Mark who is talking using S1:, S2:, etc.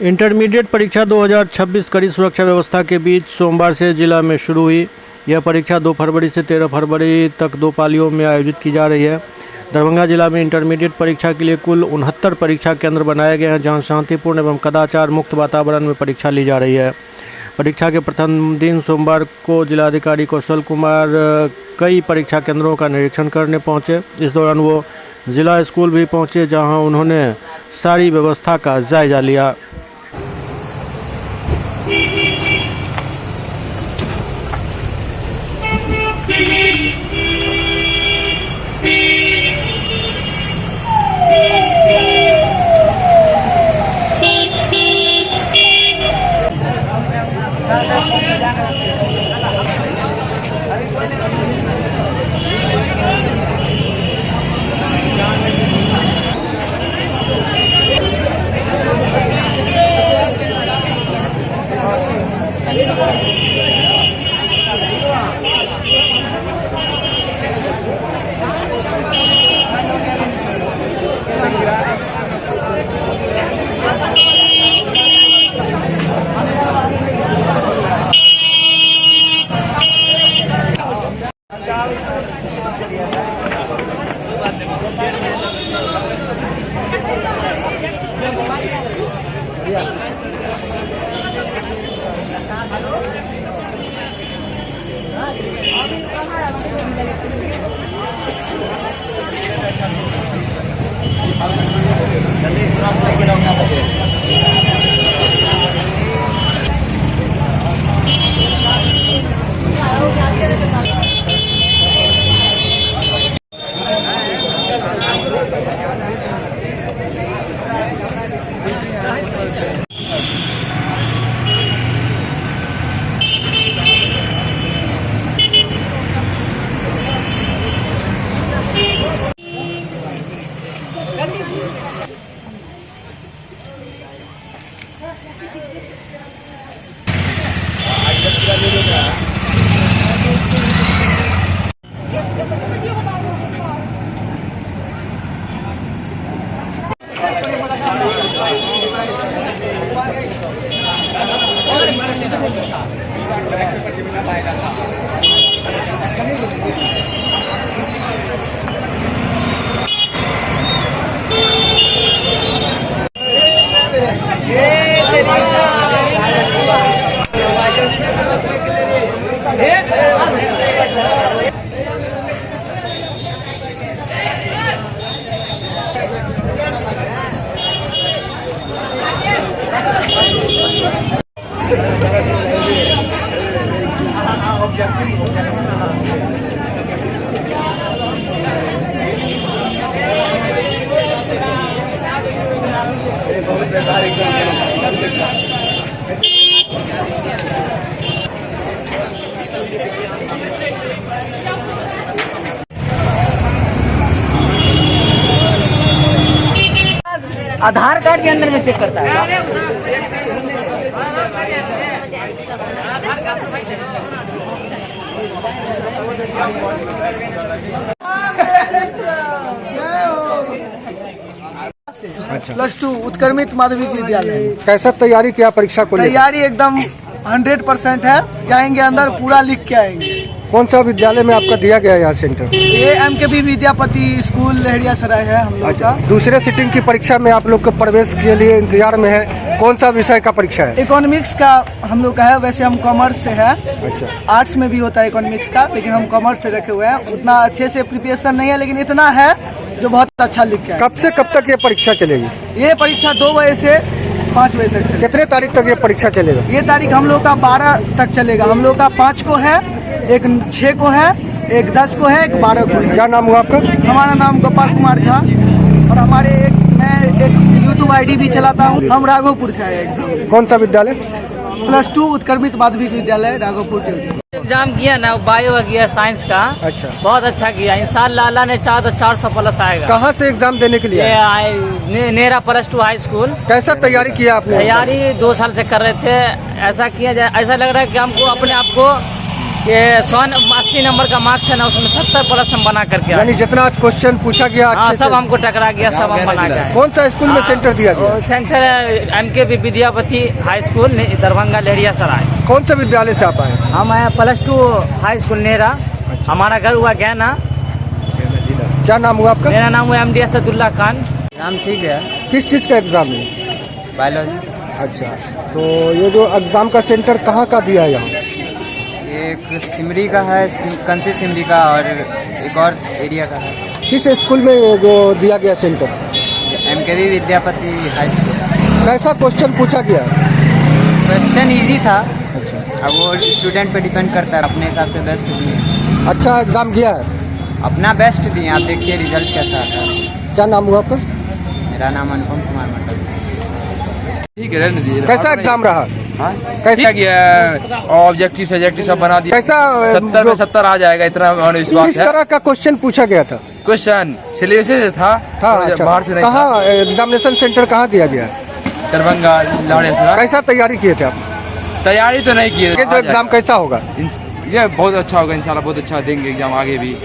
S1: Intermediate परीक्षा 2026 कड़ी सुरक्षा व्यवस्था के बीच सोमवार से जिला में शुरू हुई। यह परीक्षा 2 फरवरी से 13 फरवरी तक 2 पालियों में आयोजित की जा रही है। दरभंगा जिला में इंटरमीडिएट परीक्षा के लिए कुल 69 परीक्षा केंद्र बनाए गए हैं, जहां शांतिपूर्ण एवं कदाचार मुक्त वातावरण में परीक्षा ली जा रही है। परीक्षा के प्रथम दिन सोमवार को जिलाधिकारी कौशल कुमार कई परीक्षा केंद्रों का निरीक्षण करने पहुंचे। इस दौरान वो जिला स्कूल भी पहुंचे, जहां उन्होंने सारी व्यवस्था का जायजा लिया।
S2: आधार कार्ड के अंदर में चेक करता है।
S3: अच्छा।
S4: +2 उत्क्रमित माध्यमिक विद्यालय।
S3: कैसा तैयारी किया परीक्षा को लेकर?
S4: तैयारी एकदम 100% है। जाएंगे अंदर पूरा लिख के आएंगे।
S3: कौन सा विद्यालय में आपका दिया गया यहाँ सेंटर?
S4: ये MKB विद्यापति स्कूल लहरिया सराय है हम लोग का।
S3: दूसरे सिटिंग की परीक्षा में आप लोग को प्रवेश के लिए इंतजार में है। कौन सा विषय का परीक्षा है?
S4: इकोनॉमिक्स का हम लोग का है। वैसे हम कॉमर्स से है।
S3: अच्छा।
S4: आर्ट्स में भी होता है इकोनॉमिक्स का, लेकिन हम कॉमर्स से रखे हुए हैं। उतना अच्छे से प्रिपरेशन नहीं है, लेकिन इतना है जो बहुत अच्छा लिख के आए।
S3: कब से कब तक ये परीक्षा चलेगी?
S4: ये परीक्षा 2 बजे से 5 बजे तक।
S3: कितने तारीख तक ये परीक्षा चलेगा?
S4: ये तारीख हम लोग का 12 तक चलेगा। हम लोग का 5 को है, एक 6 को है, एक 10 को है, एक 12 को है।
S3: क्या नाम हुआ आपका?
S4: हमारा नाम गोपाल कुमार झा और हमारे मैं एक YouTube ID भी चलाता हूँ। हम राघोपुर से आए एग्जाम।
S3: कौन सा विद्यालय?
S4: +2 उत्क्रमित माध्यमिक विद्यालय राघोपुर के।
S2: एग्जाम किया ना, बायो का किया, साइंस का।
S3: अच्छा।
S2: बहुत अच्छा किया। इंशाल्लाह अल्लाह ने चाहा तो 400+ आएगा।
S3: कहाँ से एग्जाम देने के लिए?
S2: ये नेरा +2 हाई स्कूल।
S3: कैसा तैयारी किया आपने?
S2: तैयारी 2 साल से कर रहे थे। ऐसा किया जाए, ऐसा लग रहा है कि हमको अपने आप को ये 180 नंबर का मार्क्स है ना, उसमें 70+ हम बना करके आए।
S3: यानी जितना क्वेश्चन पूछा गया
S2: हाँ,
S3: अच्छे
S2: सब
S3: से।
S2: हमको टकरा गया, सब हम बना के आए।
S3: कौन सा स्कूल में सेंटर दिया गया?
S2: सेंटर है MKV Vidyapati high school Darbhanga Laheria Sarai.
S3: कौन सा विद्यालय से आप आए?
S2: हम है +2 हाई स्कूल नेहरा। हमारा घर हुआ गैना।
S3: क्या नाम हुआ आपका?
S2: मेरा नाम हुआ MD असदुल्ला खान। नाम ठीक है।
S3: किस चीज का एग्जाम है?
S2: बायोलॉजी।
S3: अच्छा, तो ये जो एग्जाम का सेंटर कहाँ का दिया है यहाँ?
S2: एक सिमरी का है, कंसी सिमरी का, और एक और एरिया का है।
S3: किस स्कूल में ये जो दिया गया centre?
S2: MKV Vidyapati high school.
S3: कैसा क्वेश्चन पूछा गया?
S2: क्वेश्चन इजी था,
S3: अच्छा,
S2: अब वो स्टूडेंट पे डिपेंड करता है, अपने हिसाब से बेस्ट दिए।
S3: अच्छा एग्जाम गया है?
S2: अपना बेस्ट दिए, आप देखिए रिजल्ट कैसा आता है।
S3: क्या नाम हुआ आपका?
S2: मेरा नाम अनुपम कुमार मंडल।
S5: ठीक है, रहने दीजिए।
S3: कैसा एग्जाम रहा?
S5: हाँ?
S3: कैसा
S5: ठीक गया, ऑब्जेक्टिव सब्जेक्टिव सब बना दिया।
S3: कैसा
S5: 70 में 70 आ जाएगा, इतना हमें विश्वास
S3: किस
S5: है।
S3: तरह का क्वेश्चन पूछा गया था?
S5: क्वेश्चन सिलेबस से था,
S3: अच्छा,
S5: बाहर से नहीं था।
S3: कहाँ एग्जामिनेशन सेंटर कहाँ दिया गया?
S5: दरभंगा लाड़े सराय।
S3: कैसा तैयारी किए थे आप?
S5: तैयारी तो नहीं की।
S3: ये जो एग्जाम कैसा होगा?
S5: ये बहुत अच्छा होगा इंशाल्लाह, बहुत अच्छा देंगे एग्जाम आगे भी।